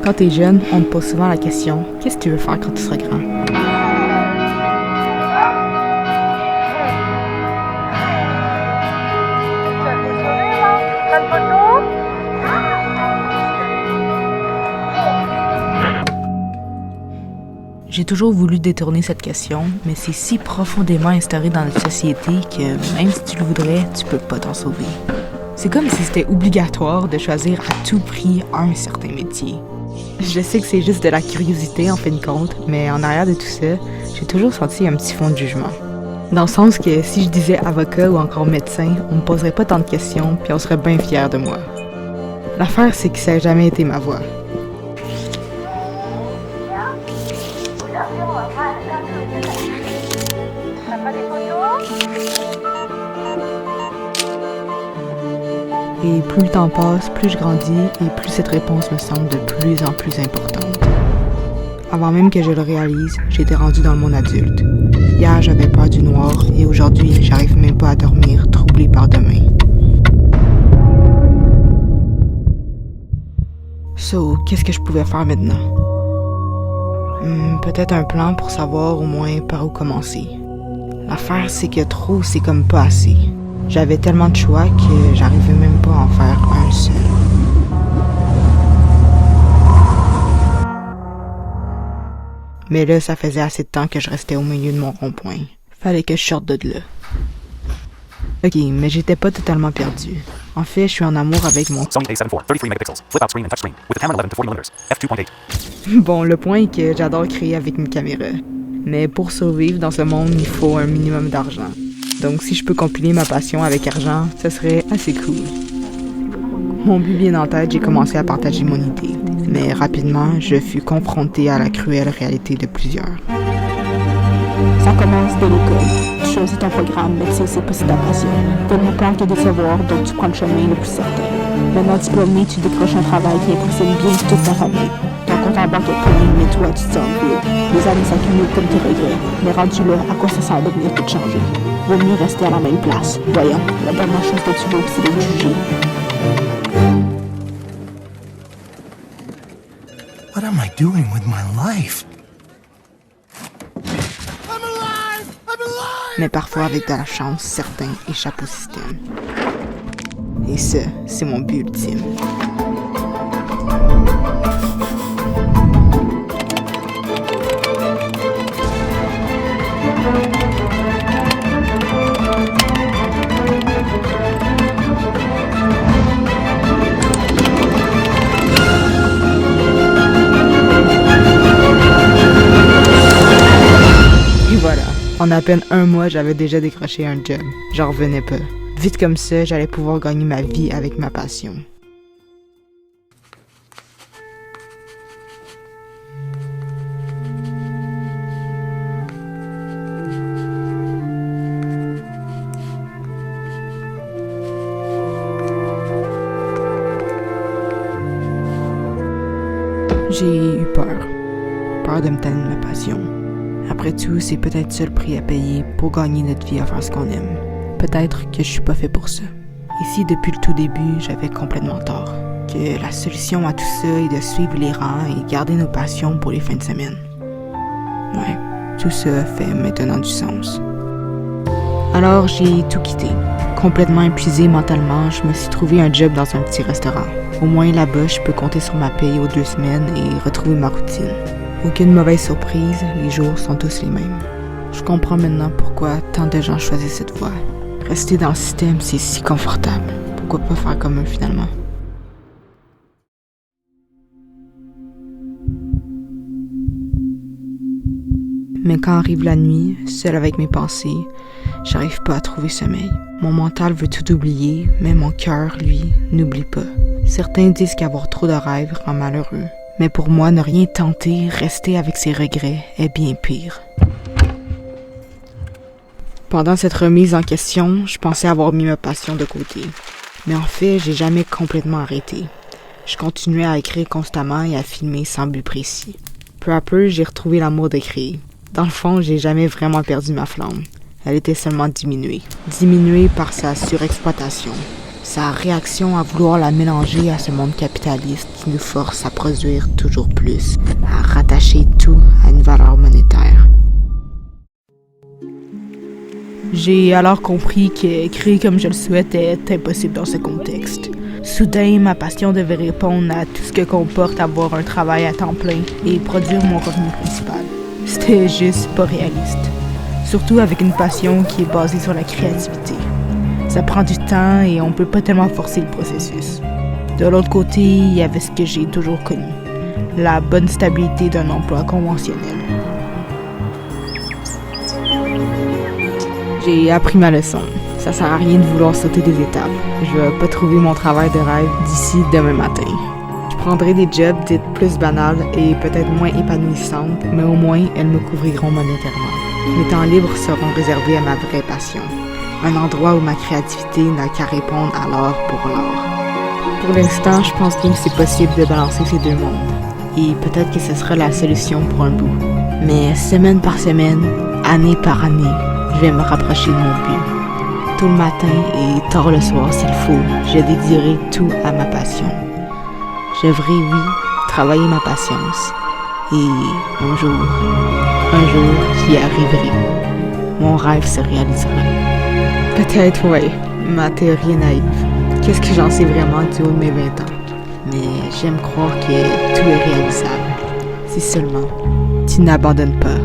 Quand t'es jeune, on te pose souvent la question « Qu'est-ce que tu veux faire quand tu seras grand? » J'ai toujours voulu détourner cette question, mais c'est si profondément instauré dans notre société que même si tu le voudrais, tu peux pas t'en sauver. C'est comme si c'était obligatoire de choisir à tout prix un certain métier. Je sais que c'est juste de la curiosité en fin de compte, mais en arrière de tout ça, j'ai toujours senti un petit fond de jugement. Dans le sens que si je disais avocat ou encore médecin, on me poserait pas tant de questions puis on serait bien fiers de moi. L'affaire, c'est que ça n'a jamais été ma voie. Et plus le temps passe, plus je grandis et plus cette réponse me semble de plus en plus importante. Avant même que je le réalise, j'étais rendue dans le monde adulte. Hier, j'avais peur du noir et aujourd'hui, j'arrive même pas à dormir, troublée par demain. So, qu'est-ce que je pouvais faire maintenant? Peut-être un plan pour savoir au moins par où commencer. L'affaire, c'est que trop, c'est comme pas assez. J'avais tellement de choix que j'arrivais même pas à en faire un seul. Mais là, ça faisait assez de temps que je restais au milieu de mon rond-point. Fallait que je sorte de là. Ok, mais j'étais pas totalement perdu. En fait, je suis en amour avec mon... Sony A7 IV, 33 megapixels, flip-out screen and touchscreen, with a camera 11 to 40 mm, f2.8. Bon, le point est que j'adore créer avec une caméra. Mais pour survivre dans ce monde, il faut un minimum d'argent. Donc si je peux compiler ma passion avec argent, ce serait assez cool. Mon but bien en tête, j'ai commencé à partager mon idée. Mais rapidement, je fus confrontée à la cruelle réalité de plusieurs. Ça commence dès l'école. Tu choisis ton programme, mais tu sais aussi pas si ta passion. T'as moins peur que de savoir, donc tu prends le chemin le plus certain. Maintenant diplômé, tu décroches un travail qui impressionne bien toute ta famille. Ton compte en banque est plein, mais toi, tu te sens vide. Les années s'accumulent comme tes regrets. Mais rendu là, à quoi ça sert de venir tout changer? Vaut mieux rester à la même place. Voyons, la dernière chose que tu veux, c'est d'être jugé. What am I doing with my life? Mais parfois, avec de la chance, certains échappent au système. Et ça, c'est mon but ultime. Et voilà. En à peine un mois, j'avais déjà décroché un job. J'en revenais pas. Vite comme ça, j'allais pouvoir gagner ma vie avec ma passion. J'ai eu peur. Peur de me tanner de ma passion. Après tout, c'est peut-être ça le prix à payer pour gagner notre vie à faire ce qu'on aime. Peut-être que je suis pas fait pour ça. Ici, depuis le tout début, j'avais complètement tort. Que la solution à tout ça est de suivre les rangs et garder nos passions pour les fins de semaine. Ouais, tout ça fait maintenant du sens. Alors, j'ai tout quitté. Complètement épuisé mentalement, je me suis trouvé un job dans un petit restaurant. Au moins là-bas, je peux compter sur ma paye aux 2 semaines et retrouver ma routine. Aucune mauvaise surprise, les jours sont tous les mêmes. Je comprends maintenant pourquoi tant de gens choisissent cette voie. Rester dans le système, c'est si confortable. Pourquoi pas faire comme eux finalement? Mais quand arrive la nuit, seule avec mes pensées, j'arrive pas à trouver sommeil. Mon mental veut tout oublier, mais mon cœur, lui, n'oublie pas. Certains disent qu'avoir trop de rêves rend malheureux. Mais pour moi, ne rien tenter, rester avec ses regrets, est bien pire. Pendant cette remise en question, je pensais avoir mis ma passion de côté. Mais en fait, j'ai jamais complètement arrêté. Je continuais à écrire constamment et à filmer sans but précis. Peu à peu, j'ai retrouvé l'amour d'écrire. Dans le fond, j'ai jamais vraiment perdu ma flamme. Elle était seulement diminuée. Diminuée par sa surexploitation. Sa réaction à vouloir la mélanger à ce monde capitaliste qui nous force à produire toujours plus, à rattacher tout à une valeur monétaire. J'ai alors compris que créer comme je le souhaite est impossible dans ce contexte. Soudain, ma passion devait répondre à tout ce que comporte avoir un travail à temps plein et produire mon revenu principal. C'était juste pas réaliste. Surtout avec une passion qui est basée sur la créativité. Ça prend du temps et on peut pas tellement forcer le processus. De l'autre côté, il y avait ce que j'ai toujours connu, la bonne stabilité d'un emploi conventionnel. J'ai appris ma leçon. Ça sert à rien de vouloir sauter des étapes. Je vais pas trouver mon travail de rêve d'ici demain matin. Je prendrai des jobs dites plus banales et peut-être moins épanouissantes, mais au moins elles me couvriront monétairement. Mes temps libres seront réservés à ma vraie passion. Un endroit où ma créativité n'a qu'à répondre à l'or pour l'or. Pour l'instant, je pense bien que c'est possible de balancer ces deux mondes. Et peut-être que ce sera la solution pour un bout. Mais semaine par semaine, année par année, je vais me rapprocher de mon but. Tôt le matin et tard le soir s'il faut, je dédierai tout à ma passion. Je devrais, oui, travailler ma patience. Et un jour j'y arriverai. Mon rêve se réalisera. Peut-être, ouais, ma théorie est naïve. Qu'est-ce que j'en sais vraiment du haut de mes 20 ans? Mais j'aime croire que tout est réalisable. Si seulement tu n'abandonnes pas.